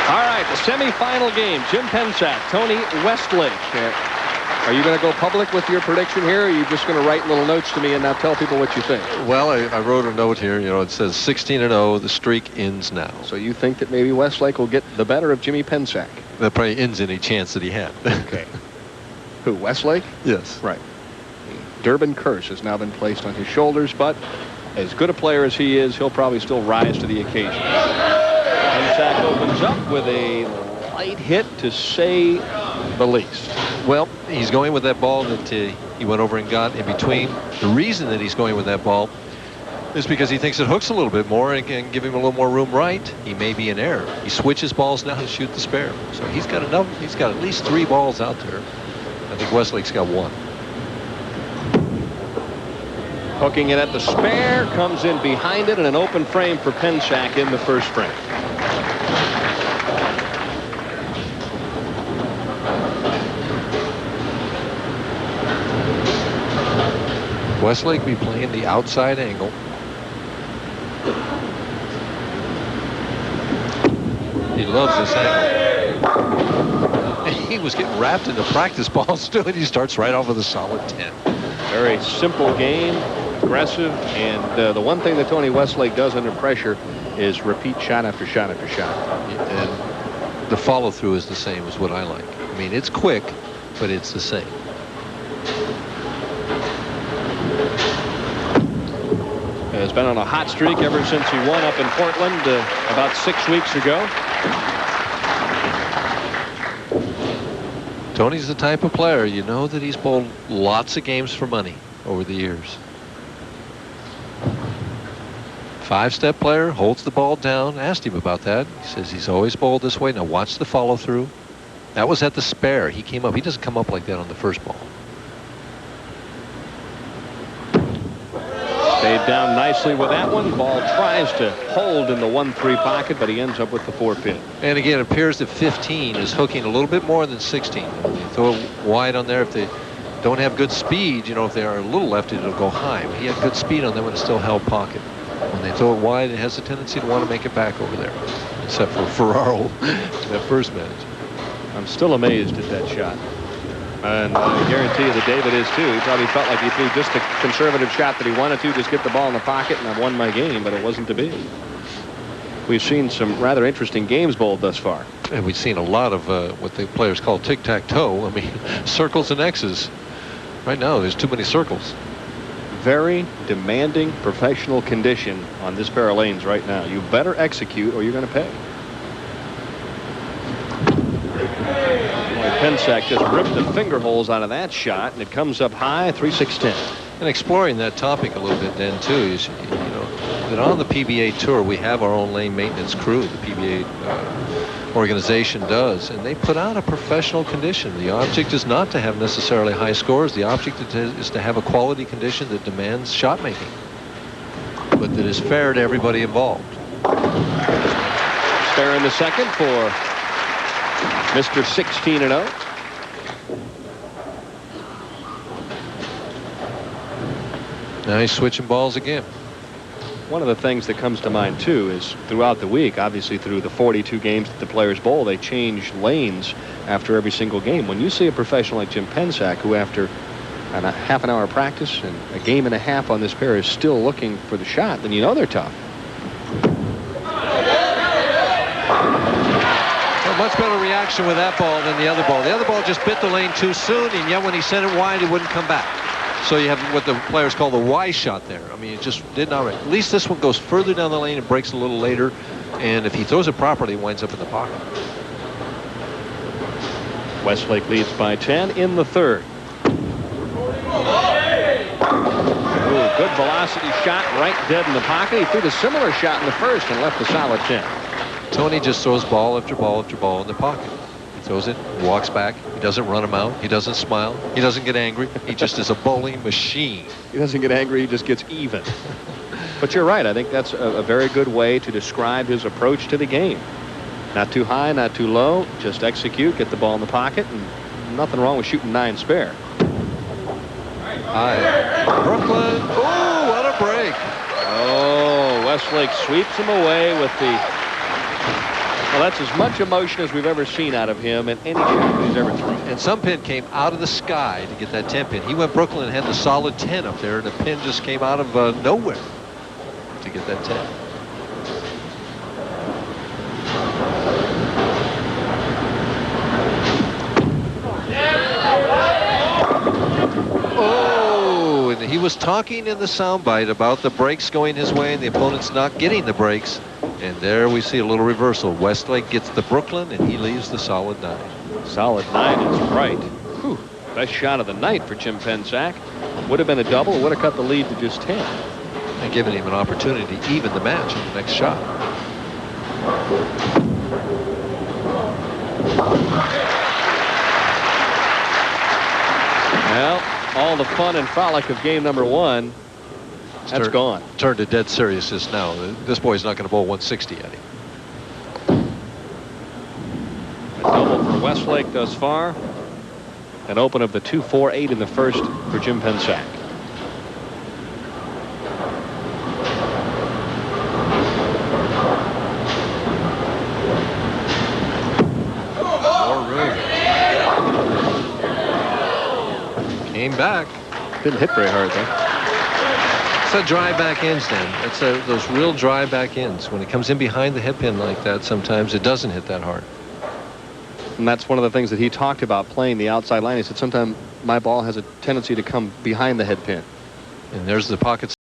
All right, the semifinal game. Jim Pensac, Tony Westlake. Are you going to go public with your prediction here, or are you just going to write little notes to me and now tell people what you think? Well, I wrote a note here. You know, it says 16-0. The streak ends now. So you think that maybe Westlake will get the better of Jimmy Pensac? That probably ends any chance that he had. Okay. Who, Westlake? Yes. Right. The Durbin curse has now been placed on his shoulders, but as good a player as he is, he'll probably still rise to the occasion. Pensac opens up with a light hit, to say the least. Well, he's going with that ball that he went over and got in between. The reason that he's going with that ball is because he thinks it hooks a little bit more and can give him a little more room right. He may be in error. He switches balls now to shoot the spare. So he's got enough. He's got at least 3 balls out there. I think Westlake's got 1. Hooking it at the spare, comes in behind it, and an open frame for Pensac in the first frame. Westlake be playing the outside angle. He loves this angle. He was getting wrapped into practice balls too, and he starts right off with a solid 10. Very simple game, aggressive, and the one thing that Tony Westlake does under pressure is repeat shot after shot after shot. And the follow-through is the same as what I like. I mean, it's quick, but it's the same. Has been on a hot streak ever since he won up in Portland about 6 weeks ago. Tony's the type of player, you know, that he's bowled lots of games for money over the years. 5-step player, holds the ball down. Asked him about that. He says he's always bowled this way. Now watch the follow-through. That was at the spare. He came up. He doesn't come up like that on the first ball. Stayed down nicely with that one. Ball tries to hold in the 1-3 pocket, but he ends up with the 4-pin. And again, it appears that 15 is hooking a little bit more than 16. When they throw it wide on there, if they don't have good speed, you know, if they are a little lefted, it'll go high. But he had good speed on that one. It's still held pocket. When they throw it wide, it has a tendency to want to make it back over there. Except for Ferraro, that first match. I'm still amazed at that shot. And I guarantee you that David is too. He probably felt like he threw just a conservative shot that he wanted to, just get the ball in the pocket, and I've won my game, but it wasn't to be. We've seen some rather interesting games bowled thus far. And we've seen a lot of what the players call tic-tac-toe. I mean, circles and X's. Right now, there's too many circles. Very demanding professional condition on this pair of lanes right now. You better execute or you're going to pay. Pensac just ripped the finger holes out of that shot, and it comes up high, 3-6-10. And exploring that topic a little bit then too is, you know, that on the PBA tour we have our own lane maintenance crew. The PBA organization does, and they put out a professional condition. The object is not to have necessarily high scores. The object is to have a quality condition that demands shot making, but that is fair to everybody involved. Spare in the second for Mr. 16-0. Now he's switching balls again. One of the things that comes to mind too is throughout the week, obviously through the 42 games that the players bowl, they change lanes after every single game. When you see a professional like Jim Pensac, who after a half an hour of practice and a game and a half on this pair is still looking for the shot, then you know they're tough. Much better reaction with that ball than the other ball. The other ball just bit the lane too soon, and yet when he sent it wide, it wouldn't come back. So you have what the players call the Y shot there. I mean, it just did not. At least this one goes further down the lane and breaks a little later, and if he throws it properly, it winds up in the pocket. Westlake leads by 10 in the third. Ooh, good velocity shot right dead in the pocket. He threw the similar shot in the first and left a solid 10. Tony just throws ball after ball after ball in the pocket. He throws it, walks back. He doesn't run him out. He doesn't smile. He doesn't get angry. He just is a bowling machine. He doesn't get angry. He just gets even. But you're right. I think that's a very good way to describe his approach to the game. Not too high, not too low. Just execute, get the ball in the pocket, and nothing wrong with shooting 9 spare. Brooklyn. Oh, what a break. Oh, Westlake sweeps him away with the Well, that's as much emotion as we've ever seen out of him in any shot he's ever thrown. And some pin came out of the sky to get that 10 pin. He went Brooklyn and had the solid 10 up there, and the pin just came out of nowhere to get that 10. Oh, and he was talking in the soundbite about the breaks going his way and the opponent's not getting the breaks. And there we see a little reversal. Westlake gets the Brooklyn, and he leaves the solid 9. Solid 9 is right. Whew. Best shot of the night for Jim Pensac. Would have been a double. Would have cut the lead to just 10. And given him an opportunity to even the match in the next shot. Well, all the fun and frolic of game number 1, that's gone. Turned to dead seriousness now. This boy's not going to bowl 160 at him. A double for Westlake thus far. An open of the 2-4-8 in the first for Jim Pensac. More room. Came back. Didn't hit very hard though. It's a dry back ends then. It's those real dry back ends. When it comes in behind the head pin like that, sometimes it doesn't hit that hard. And that's one of the things that he talked about playing the outside line. He said sometimes my ball has a tendency to come behind the head pin. And there's the pocket